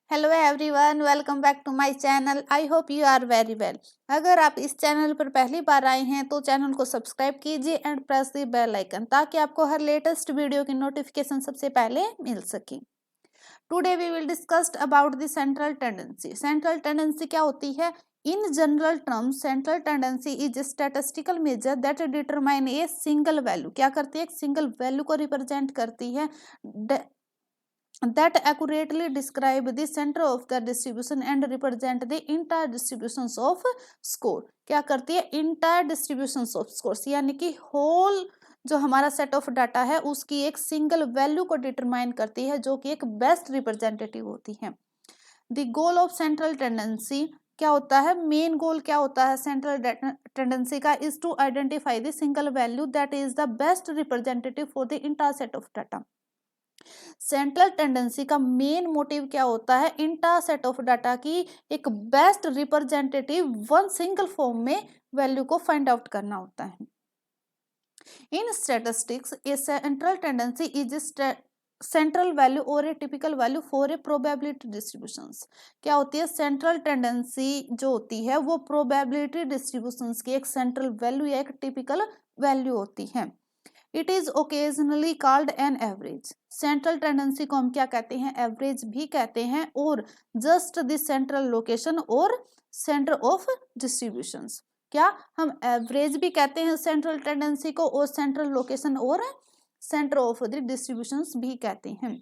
Hello everyone, welcome back to my channel. I hope you are very well. अगर आप इस channel पर पहली बार आए हैं तो चैनल को सब्सक्राइब कीजिए and press the bell icon ताकि आपको हर लेटेस्ट वीडियो की नोटिफिकेशन सबसे पहले मिल सके। Today we will discuss about the central tendency. Central tendency क्या होती है? In general terms central tendency is statistical measure that determine a single value. क्या करती है? एक सिंगल वैल्यू को रिप्रेजेंट करती है that accurately describe the center of the distribution and represent the entire distributions of score। क्या करती है? entire distributions of scores, यानी कि whole जो हमारा सेट ऑफ डाटा है उसकी एक सिंगल वैल्यू को डिटरमाइन करती है जो कि एक बेस्ट रिप्रेजेंटेटिव होती है। The goal of central tendency क्या होता है? मेन गोल क्या होता है सेंट्रल टेंडेंसी का? Is to identify the single value that is the best representative for the entire set of data. Central tendency का मेन मोटिव क्या होता है? इंटायर सेट ऑफ डाटा की एक best representative one single form में value को find out करना होता है। In statistics a central tendency is central value और ए typical value for a probability distributions. क्या होती है? सेंट्रल टेंडेंसी जो होती है वो प्रोबेबिलिटी डिस्ट्रीब्यूशंस की एक सेंट्रल वैल्यू या एक टिपिकल वैल्यू होती है। It is occasionally called an average. Central tendency को हम क्या कहते हैं? एवरेज भी कहते हैं, और जस्ट द सेंट्रल लोकेशन और सेंटर ऑफ डिस्ट्रीब्यूशंस। क्या हम एवरेज भी कहते हैं सेंट्रल टेंडेंसी को, और सेंट्रल लोकेशन और सेंटर ऑफ द डिस्ट्रीब्यूशंस भी कहते हैं।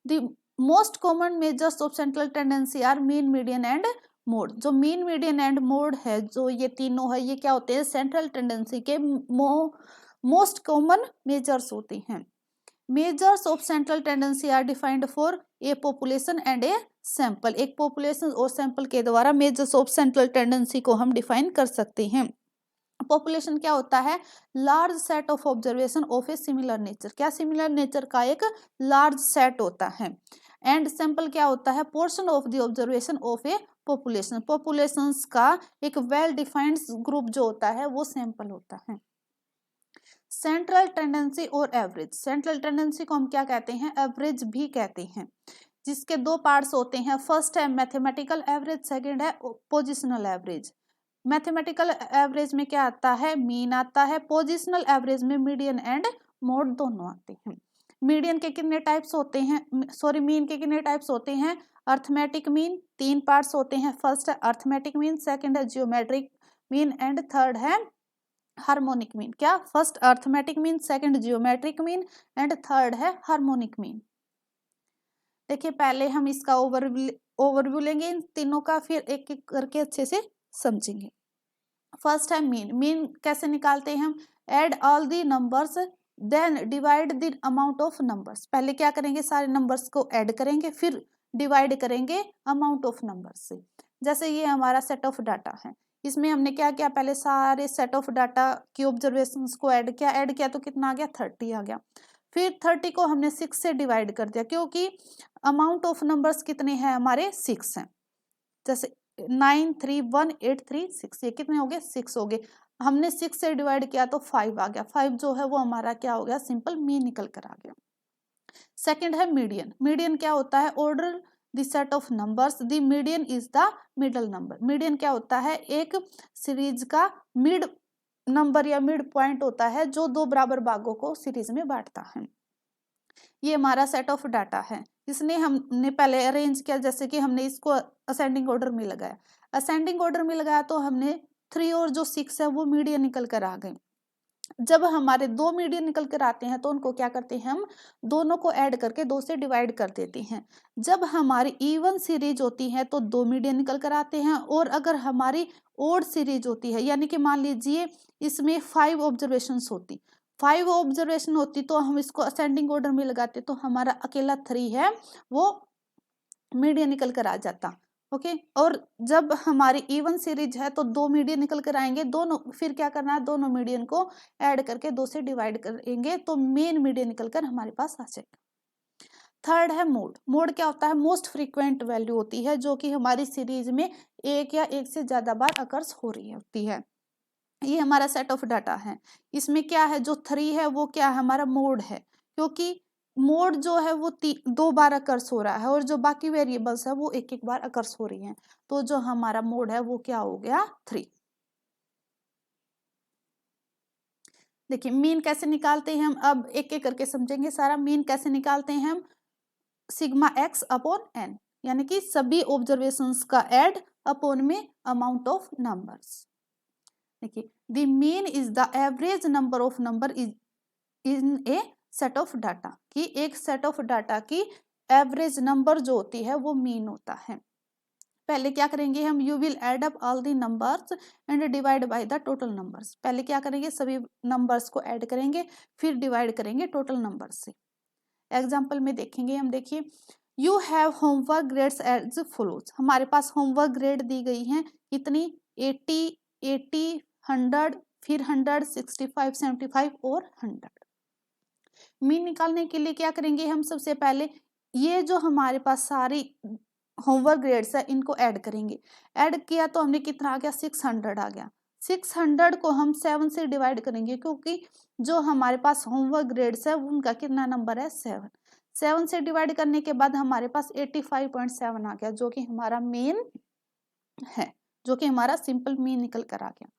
The most common measures of central tendency are mean, median and mode. जो मीन, मीडियन एंड मोड है, जो ये तीनों है, ये क्या होते हैं? सेंट्रल टेंडेंसी के मोस्ट कॉमन मेजर्स होती हैं। Measures of central tendency are defined for a population and a sample. एक पॉपुलेशन और सैंपल के द्वारा मेजर्स ऑफ सेंट्रल टेंडेंसी को हम डिफाइन कर सकते हैं। पॉपुलेशन क्या होता है? Large set of observation of a similar nature. क्या? सिमिलर नेचर का एक लार्ज सेट होता है। एंड सैंपल क्या होता है? Portion of the observation of A population. Populations का एक वेल डिफाइंड ग्रुप जो होता है वो सैंपल होता है। सेंट्रल टेंडेंसी और एवरेज। सेंट्रल टेंडेंसी को हम क्या कहते हैं? एवरेज भी कहते हैं, जिसके दो पार्ट्स होते हैं। फर्स्ट है मैथमेटिकल एवरेज, सेकंड है पोजिशनल एवरेज। मैथमेटिकल एवरेज में क्या आता है? मीन आता है। पोजिशनल एवरेज में मीडियन एंड मोड दोनों आते हैं। मीडियन के कितने टाइप्स होते हैं? मीन के कितने टाइप्स होते हैं? Arithmetic mean. तीन पार्ट्स होते हैं। फर्स्ट है अर्थमेटिक मीन, सेकंड है जियोमेट्रिक मीन एंड थर्ड है हार्मोनिक मीन। क्या? First arithmetic mean, second geometric mean and third है हार्मोनिक मीन। देखिए, पहले हम इसका ओवरव्यू लेंगे इन तीनों का, फिर एक एक करके अच्छे से समझेंगे। फर्स्ट है मीन। मीन कैसे निकालते हैं हम? Add all the numbers then divide the amount of numbers. पहले क्या करेंगे? सारे नंबर्स को ऐड करेंगे, फिर डिवाइड करेंगे अमाउंट ऑफ नंबर्स से। जैसे ये हमारा सेट ऑफ डाटा है, इसमें हमने क्या किया? पहले सारे सेट ऑफ डाटा की ऑब्जर्वेशंस को ऐड किया तो कितना आ गया? 30 आ गया। फिर 30 को हमने 6 से डिवाइड कर दिया, क्योंकि अमाउंट ऑफ नंबर्स कितने हैं? हमारे 6 हैं। जैसे 9 3 1 8 3 6, ये कितने हो गए? 6 हो गए। हमने 6 से डिवाइड किया तो 5 आ गया। 5 जो है वो हमारा क्या हो गया? सिंपल मीन निकल कर आ गया। सेकंड है मीडियन। मीडियन क्या होता है? Order the set of numbers, the median is the middle number. Median क्या होता है? एक सीरीज का मिड नंबर या मिड पॉइंट होता है जो दो बराबर भागों को सीरीज में बांटता है। ये हमारा सेट ऑफ डाटा है। इसने हमने पहले अरेंज किया, जैसे कि हमने इसको असेंडिंग ऑर्डर में लगाया। असेंडिंग ऑर्डर में लगाया तो हमने 3 और जो 6 है वो मीडियन निकल कर आ गए। जब हमारे दो मीडियन निकल कर आते हैं तो उनको क्या करते हैं? हम दोनों को ऐड करके 2 से डिवाइड कर देते हैं। जब हमारी इवन सीरीज होती है तो 2 मीडियन निकल कर आते हैं, और अगर हमारी ओड सीरीज होती है, यानी कि मान लीजिए इसमें 5 ऑब्जर्वेशंस होती, 5 ऑब्जर्वेशन होती तो हम इसको असेंडिंग ऑर्डर में लगाते तो हमारा अकेला 3 है वो मीडियन निकल कर आ जाता। ओके, और जब हमारी इवन सीरीज है तो 2 मीडियन निकल कर आएंगे, दोनों फिर क्या करना है? दोनों मीडियन को ऐड करके 2 से डिवाइड करेंगे तो मेन मीडियन निकल कर हमारे पास आ जाएगा। थर्ड है मोड। मोड क्या होता है? मोस्ट फ्रीक्वेंट वैल्यू होती है जो कि हमारी सीरीज में एक या एक से ज्यादा बार अकर्स हो रही होती है। ये हमारा सेट ऑफ डाटा है। इसमें क्या है? जो 3 है वो क्या है? हमारा मोड है, क्योंकि मोड जो है वो 2 बार अकर्स हो रहा है और जो बाकी वेरिएबल्स है वो एक एक बार अकर्स हो रही हैं, तो जो हमारा मोड है वो क्या हो गया 3। देखिए मीन कैसे निकालते हैं हम, अब एक एक करके समझेंगे सारा। मीन कैसे निकालते हैं हम, सिग्मा एक्स अपॉन एन, यानी कि सभी ऑब्जर्वेशंस का एड अपॉन में अमाउंट ऑफ नंबर्स। देखिए the mean is the average number of number is in A set of data, कि एक सेट ऑफ डाटा की एवरेज नंबर जो होती है वो मीन होता है। पहले क्या करेंगे हम, you will add up all the numbers and divide by the total numbers. पहले क्या करेंगे, सभी नंबर्स को ऐड करेंगे फिर डिवाइड करेंगे टोटल नंबर से। एग्जाम्पल में देखेंगे हम, देखिए you have homework grades as follows. हमारे पास होमवर्क ग्रेड दी गई हैं कितनी, 80, 100, फिर 100, 65, 75 और 100। मीन निकालने के लिए क्या करेंगे हम, सबसे पहले ये जो हमारे पास सारी होमवर्क ग्रेड्स है इनको ऐड करेंगे। ऐड किया तो हमने कितना आ गया, 600 आ गया। 600 को हम 7 से डिवाइड करेंगे, क्योंकि जो हमारे पास होमवर्क ग्रेड्स है उनका कितना नंबर है 7। 7 से डिवाइड करने के बाद हमारे पास 85.7 आ गया, जो कि हमारा मेन है, जो कि हमारा सिंपल मीन निकल कर आ गया।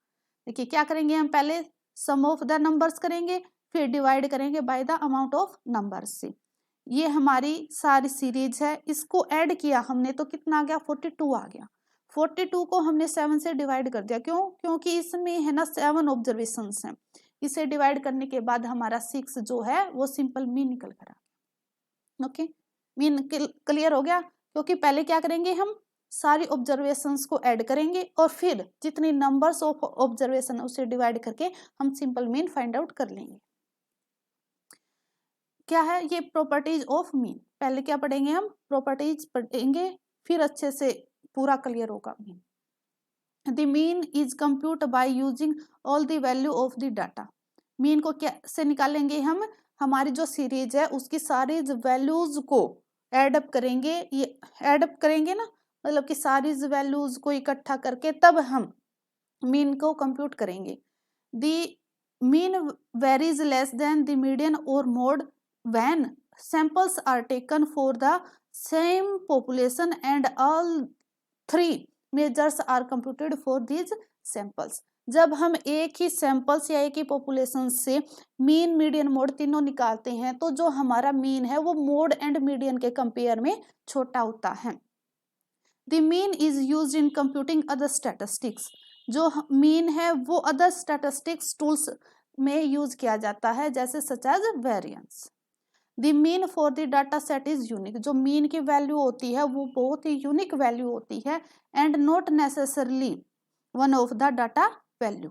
देखिए क्या करेंगे हम, पहले सम ऑफ द नंबर्स करेंगे फिर डिवाइड करेंगे by the amount of numbers से। ये हमारी सारी सीरीज है, इसको ऐड किया हमने तो कितना आ गया, 42 आ गया। 42 को हमने 7 से डिवाइड कर दिया, क्यों, क्योंकि इसमें है ना 7 ऑब्जर्वेशंस हैं। इसे डिवाइड करने के बाद हमारा 6 जो है वो सिंपल मीन निकल कर आ गया। ओके, मीन क्लियर हो गया। क्योंकि पहले क्या करेंगे हम, सारी ऑब्जर्वेशंस को ऐड करेंगे और फिर जितनी नंबर्स ऑफ ऑब्जर्वेशन उसे डिवाइड करके हम सिंपल मीन फाइंड आउट कर लेंगे। क्या है ये प्रॉपर्टीज ऑफ मीन, पहले क्या पढ़ेंगे हम, प्रॉपर्टीज पढ़ेंगे फिर अच्छे से पूरा क्लियर होगा mean. The mean is compute by using all the value of the data. Mean को कैसे निकालेंगे हम, हमारी जो सीरीज है उसकी सारी वैल्यूज को एडअप करेंगे, ये एडअप करेंगे ना, मतलब कि सारी वैल्यूज को इकट्ठा करके तब हम मीन को कंप्यूट करेंगे। The mean varies less than the median और mode when samples are taken for the same population and all 3 measures are computed for these samples। जब हम एक ही सैंपल्स या एक ही पॉपुलेशन से मीन मीडियन मोड तीनों निकालते हैं तो जो हमारा मीन है वो मोड एंड मीडियन के कंपेयर में छोटा होता है। The mean is used in computing other statistics. जो मीन है वो अदर स्टैटिस्टिक्स टूल्स में यूज किया जाता है, जैसे such as variance. The mean for the data set is unique. जो मीन की वैल्यू होती है वो बहुत ही यूनिक वैल्यू होती है and not necessarily one of the data value.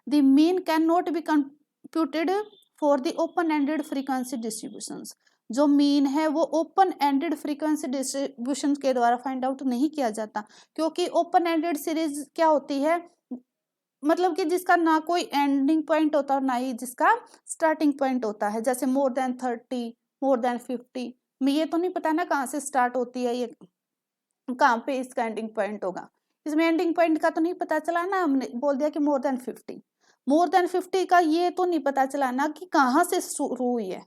The mean can not be computed for the open ended frequency distributions. जो मीन है वो ओपन एंडेड फ्रीक्वेंसी डिस्ट्रीब्यूशन के द्वारा फाइंड आउट नहीं किया जाता, क्योंकि ओपन एंडेड सीरीज क्या होती है, मतलब कि जिसका ना कोई एंडिंग पॉइंट होता है ना ही जिसका स्टार्टिंग पॉइंट होता है। जैसे मोर देन 30, मोर देन 50, मैं ये तो नहीं पता ना कहाँ से स्टार्ट होती है, ये कहाँ पे इसका एंडिंग पॉइंट होगा। इसमें एंडिंग पॉइंट का तो नहीं पता चला ना, हमने बोल दिया कि मोर देन 50। मोर देन 50 का ये तो नहीं पता चला ना कि कहाँ से शुरू हुई है,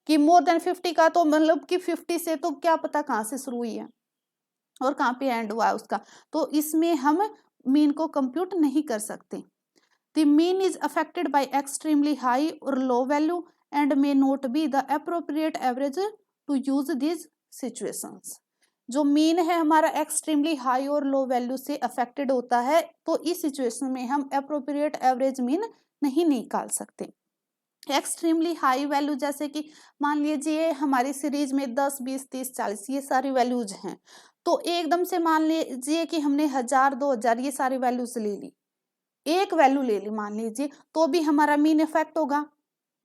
कि मोर देन 50 का तो मतलब कि 50 से तो क्या पता कहाँ से शुरू हुई है और कहाँ पे एंड हुआ है उसका, तो इसमें हम मीन को कंप्यूट नहीं कर सकते। The mean is affected by extremely high और low value and may not be the appropriate average to use this situations. जो मीन है हमारा एक्सट्रीमली हाई और लो वैल्यू से अफेक्टेड होता है, तो इस सिचुएशन में हम अप्रोप्रिएट एवरेज मीन नहीं निकाल सकते। एक्सट्रीमली हाई वैल्यू जैसे कि मान लीजिए हमारी सीरीज में 10, 20, 30, 40 ये सारी वैल्यूज हैं, तो एकदम से मान लीजिए कि हमने 1000, 2000 ये सारी वैल्यूज ले ली, एक वैल्यू ले ली मान लीजिए, तो भी हमारा मीन इफेक्ट होगा,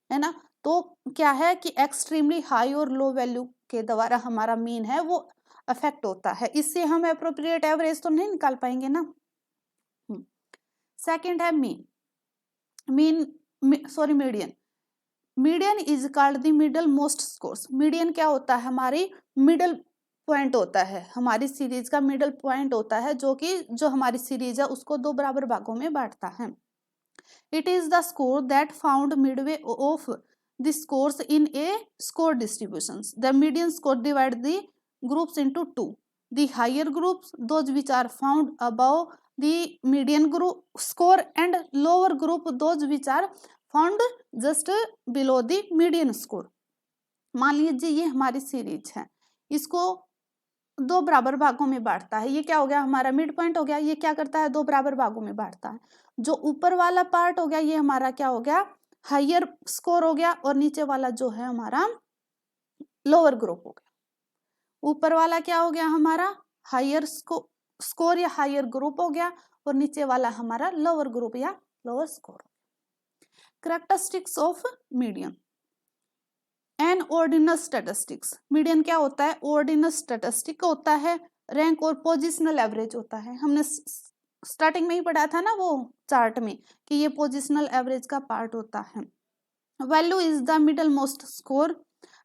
है ना। तो क्या है कि एक्सट्रीमली हाई और लो वैल्यू के द्वारा हमारा मीन है वो अफेक्ट होता है, इससे हम अप्रोप्रिएट एवरेज तो नहीं निकाल पाएंगे ना। सेकंड है median. Median is called the middle most scores. Median क्या होता है, हमारी मिडल पॉइंट होता है, हमारी सीरीज का मिडल पॉइंट होता है, जो हमारी सीरीज है उसको 2 बराबर भागों में बांटता है। It is the score that found Midway of the scores in a score distributions. The median score divide the groups into two. The higher groups, those which are found above the median group score, and lower group, those which are found just below the median score. मान लीजिए ये हमारी series है, इसको दो बराबर भागों में बांटता है। ये क्या हो गया, हमारा मिड पॉइंट हो गया। ये क्या करता है, दो बराबर भागों में बांटता है। जो ऊपर वाला पार्ट हो गया ये हमारा क्या हो गया, हायर स्कोर हो गया, और नीचे वाला जो है हमारा लोअर ग्रुप हो गया। ऊपर वाला क्या हो गया, हमारा हायर स्कोर या हायर ग्रुप हो गया, और नीचे वाला हमारा लोअर ग्रुप या lower score. Characteristics of median N ordinal statistics. Median क्या होता है, ऑर्डिनल स्टैटिस्टिक होता है। रैंक और पोजिशनल एवरेज होता है। हमने स्टार्टिंग में ही पढ़ा था ना वो चार्ट में कि ये पोजिशनल एवरेज का पार्ट होता है। Value is the middle most score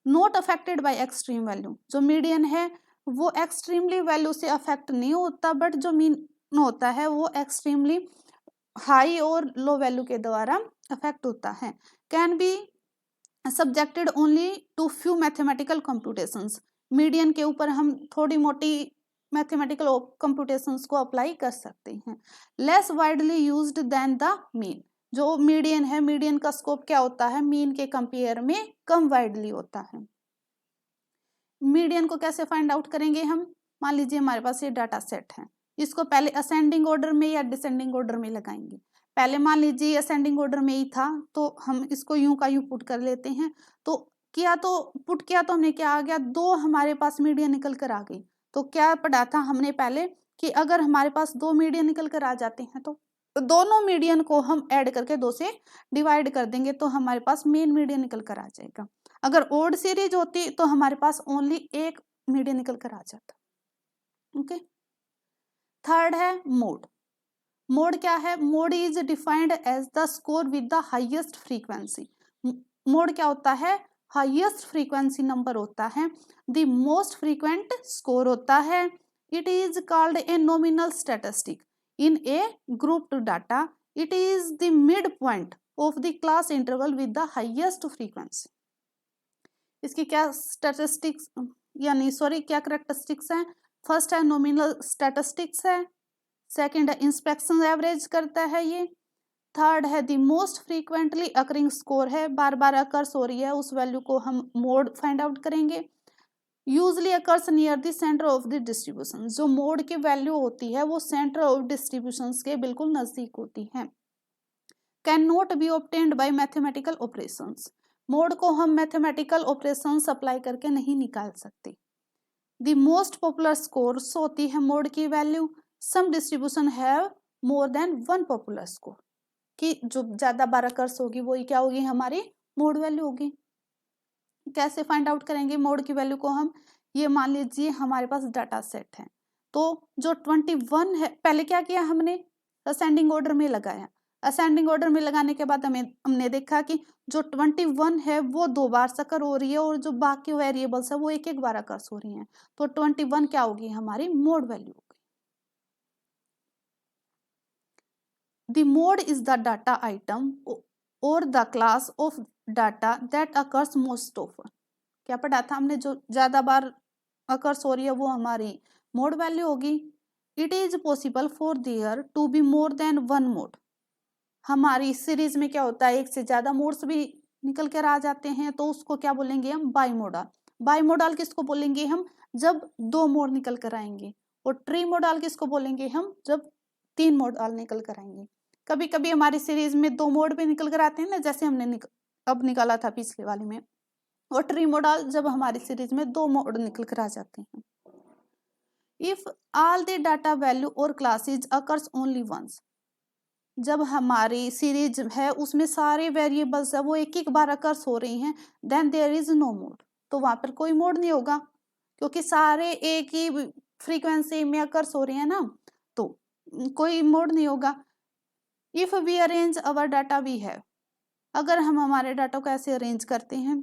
not affected by extreme value. जो मीडियन है वो एक्सट्रीमली वैल्यू से अफेक्ट नहीं होता, बट जो मीन होता है वो एक्सट्रीमली हाई और लो वैल्यू के द्वारा अफेक्ट होता है। Can be subjected only to few mathematical computations. Median के ऊपर हम थोड़ी मोटी मैथमेटिकल कंप्यूटेशंस को अप्लाई कर सकते हैं। Less widely used than the mean. जो मीडियन है, मीडियन का स्कोप क्या होता है, मीन के कंपेयर में कम वाइडली होता है। मीडियन को कैसे फाइंड आउट करेंगे हम, मान लीजिए हमारे पास ये डाटा सेट है, इसको पहले असेंडिंग ऑर्डर में या डिसेंडिंग ऑर्डर में लगाएंगे। पहले मान लीजिए असेंडिंग ऑर्डर में ही था तो हम इसको यूं का यूं पुट कर लेते हैं। तो पुट किया तो हमने क्या आ गया, दो हमारे पास मीडियन निकल कर आ गई। तो क्या पढ़ा था हमने पहले कि अगर हमारे पास दो मीडियन निकल कर आ जाते हैं तो दोनों मीडियन को हम ऐड करके दो से डिवाइड कर देंगे तो हमारे पास मेन मीडियन निकल कर आ जाएगा। अगर ओड सीरीज होती तो हमारे पास ओनली एक मीडियन निकल कर आ जाता। ओके। थर्ड है मोड। मोड क्या है, mode is defined as the score with the highest frequency. Mode क्या होता है, हाईएस्ट फ्रीक्वेंसी नंबर होता है, द मोस्ट फ्रीक्वेंट स्कोर होता है। It is called a nominal statistic in A grouped data. It is the mid point of the class interval with the highest frequency. इसकी क्या statistics क्या characteristics हैं, first है nominal statistics है, second है inspection average करता है ये, थर्ड है the most frequently occurring score है, बार बार अकर्स हो रही है उस वैल्यू को हम मोड फाइंड आउट करेंगे। Usually occurs near the centre of the distribution. जो मोड की वैल्यू होती है वो सेंटर ऑफ डिस्ट्रीब्यूशन के बिल्कुल नजदीक होती है। Can not be obtained by mathematical operations. Mode को हम मैथमेटिकल ऑपरेशंस अप्लाई करके नहीं निकाल सकते। द मोस्ट पॉपुलर स्कोर्स होती है मोड की value. Some distribution have more than one popular score, कि जो ज्यादा बार अकर्स होगी वही क्या होगी, हमारी मोड वैल्यू होगी। कैसे फाइंड आउट करेंगे मोड की वैल्यू को हम, ये मान लीजिए हमारे पास डाटा सेट है तो जो 21 है, पहले क्या किया हमने, असेंडिंग ऑर्डर में लगाया। असेंडिंग ऑर्डर में लगाने के बाद हमने देखा कि जो 21 है वो दो बार अकर हो रही है और जो बाकी वेरिएबल्स है वो एक एक बार अकर्स हो रही हैं। तो 21 क्या होगी, हमारी मोड वैल्यू होगी। The mode is the data item or the class of data that occurs most often। क्या पढ़ा था हमने, जो ज्यादा बार अकर्स हो रही है वो हमारी मोड वैल्यू होगी। It is possible for there to be more than one mode. हमारी सीरीज में क्या होता है, एक से ज्यादा मोड्स भी निकल कर आ जाते हैं तो उसको क्या बोलेंगे हम, बाईमोडल। बाईमोडल किसको बोलेंगे हम, जब दो मोड निकल कर आएंगे। और ट्री मोडल किसको बोलेंगे हम, जब तीन मोडल निकल कर आएंगे। कभी कभी हमारी सीरीज में दो मोड भी निकल कर आते हैं ना, जैसे हमने अब निकाला था पिछले वाले में। और ट्री मॉडल जब हमारी सीरीज में दो मोड निकल कर आ जाते हैं। If all the data value और क्लासेज अकर्स ओनली वंस। जब हमारी सीरीज है उसमें सारे वेरिएबल्स है वो एक एक बार अकर्स हो रही हैं, then there is no mode. तो वहां पर कोई मोड नहीं होगा क्योंकि सारे एक ही फ्रीक्वेंसी में अकर्स हो रहे हैं ना, तो कोई मोड नहीं होगा। If we arrange our data we have. अगर हम हमारे डाटा को ऐसे अरेंज करते हैं,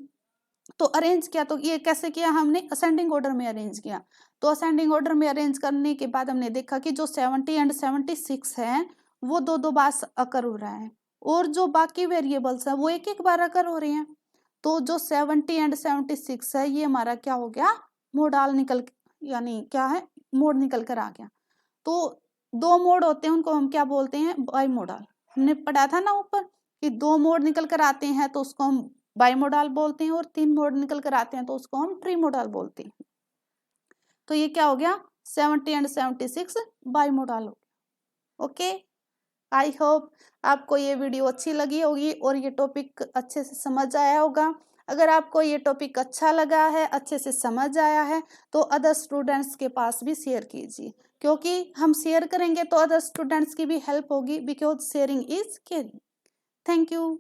तो अरेंज किया तो ये कैसे किया हमने, असेंडिंग ऑर्डर में अरेंज किया। तो असेंडिंग ऑर्डर में अरेंज करने के बाद हमने देखा कि जो 70 एंड 76 है वो दो दो बार अकर हो रहा है और जो बाकी वेरिएबल्स है वो एक एक बार अकर हो रहे हैं। तो जो 70 एंड 76 है ये हमारा क्या हो गया, मोडाल निकल, यानी क्या है, मोड निकल कर आ गया। तो दो मोड होते हैं उनको हम क्या बोलते हैं, बाई मोडाल। हमने पढ़ा था ना ऊपर कि दो मोड निकल कर आते हैं तो उसको हम बाई मोडाल बोलते हैं, और तीन मोड निकल कर आते हैं तो उसको हम ट्री मोडाल बोलते हैं। तो ये क्या हो गया, 70 एंड 76 बाई मोडाल हो गया। ओके, आई होप आपको ये वीडियो अच्छी लगी होगी और ये टॉपिक अच्छे से समझ आया होगा। अगर आपको ये टॉपिक अच्छा लगा है, अच्छे से समझ आया है, तो अदर स्टूडेंट्स के पास भी शेयर कीजिए, क्योंकि हम शेयर करेंगे तो अदर स्टूडेंट्स की भी हेल्प होगी, because sharing is caring. Thank you.